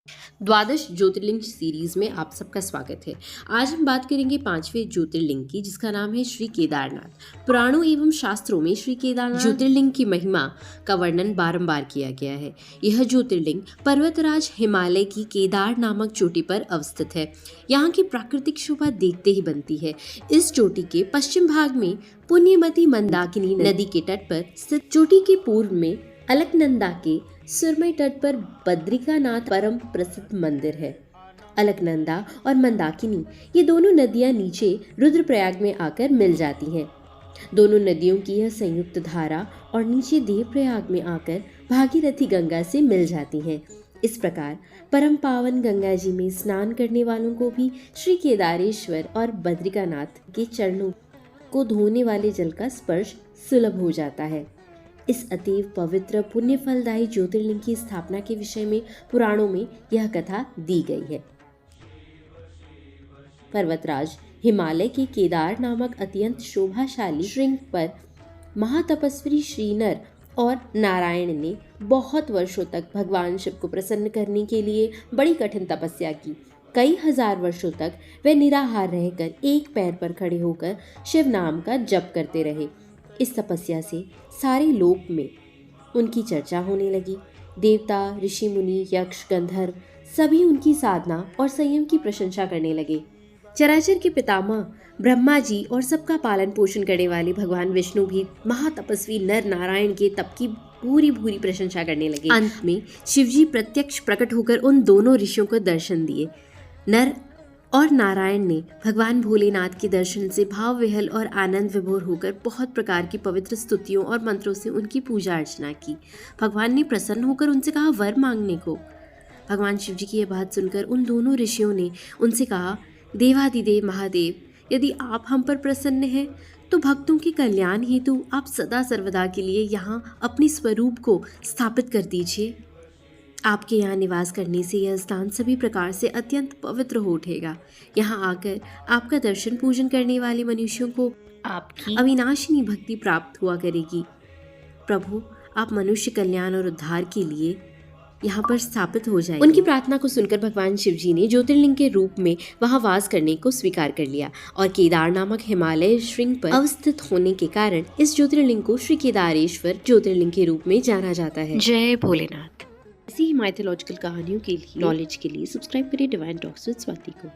द्वादश ज्योतिर्लिंग सीरीज में आप सबका स्वागत है। आज हम बात करेंगे 5वें ज्योतिर्लिंग की, जिसका नाम है श्री केदारनाथ। पुराणों एवं शास्त्रों में श्री केदारनाथ ज्योतिर्लिंग की महिमा का वर्णन बारंबार किया गया है। यह ज्योतिर्लिंग पर्वतराज हिमालय की केदार नामक चोटी पर अवस्थित है। यहाँ की प्राकृतिक शोभा देखते ही बनती है। इस चोटी के पश्चिम भाग में पुण्यमती मंदाकिनी नदी के तट पर स्थित, चोटी के पूर्व में अलकनंदा के सुरमई तट पर बद्रिकानाथ परम प्रसिद्ध मंदिर है। अलकनंदा और मंदाकिनी ये दोनों नदियां नीचे रुद्रप्रयाग में आकर मिल जाती हैं। दोनों नदियों की यह संयुक्त धारा और नीचे देवप्रयाग में आकर भागीरथी गंगा से मिल जाती हैं। इस प्रकार परम पावन गंगा जी में स्नान करने वालों को भी श्री केदारेश्वर और बद्रिकानाथ के चरणों को धोने वाले जल का स्पर्श सुलभ हो जाता है। इस अतीव पवित्र पुण्य फलदायी ज्योतिर्लिंग की स्थापना के विषय में पुराणों में यह कथा दी गई है। पर्वतराज हिमालय के केदार नामक अत्यंत शोभाशाली श्रृंग पर महातपस्वी श्री नर और नारायण ने बहुत वर्षों तक भगवान शिव को प्रसन्न करने के लिए बड़ी कठिन तपस्या की। कई हजार वर्षों तक वे निराहार रहकर एक पैर पर खड़े होकर शिव नाम का जप करते रहे। इस तपस्या से सारे लोक में उनकी चर्चा होने लगी। देवता, ऋषि मुनि, यक्ष, गंधर्व सभी उनकी साधना और संयम की प्रशंसा करने लगे। चराचर के पितामह ब्रह्मा जी और सबका पालन पोषण करने वाले भगवान विष्णु भी महातपस्वी नर नारायण के तप की पूरी प्रशंसा करने लगे। अंत में शिवजी प्रत्यक्ष प्रकट होकर उन दोनों ऋषियों को दर्शन दिए। नर और नारायण ने भगवान भोलेनाथ के दर्शन से भाव विहल और आनंद विभोर होकर बहुत प्रकार की पवित्र स्तुतियों और मंत्रों से उनकी पूजा अर्चना की। भगवान ने प्रसन्न होकर उनसे कहा वर मांगने को। भगवान शिव जी की यह बात सुनकर उन दोनों ऋषियों ने उनसे कहा, देवाधिदेव महादेव, यदि आप हम पर प्रसन्न हैं तो भक्तों के कल्याण हेतु आप सदा सर्वदा के लिए यहाँ अपने स्वरूप को स्थापित कर दीजिए। आपके यहाँ निवास करने से यह स्थान सभी प्रकार से अत्यंत पवित्र हो उठेगा। यहाँ आकर आपका दर्शन पूजन करने वाले मनुष्यों को आपकी अविनाशिनी भक्ति प्राप्त हुआ करेगी। प्रभु, आप मनुष्य कल्याण और उद्धार के लिए यहाँ पर स्थापित हो जाए। उनकी प्रार्थना को सुनकर भगवान शिव जी ने ज्योतिर्लिंग के रूप में वहाँ वास करने को स्वीकार कर लिया और केदार नामक हिमालय श्रृंग पर अवस्थित होने के कारण इस ज्योतिर्लिंग को श्री केदारेश्वर ज्योतिर्लिंग के रूप में जाना जाता है। जय भोलेनाथ। ऐसी ही माइथोलॉजिकल कहानियों के लिए, नॉलेज के लिए सब्सक्राइब करिए डिवाइन टॉक्स विद स्वाति को।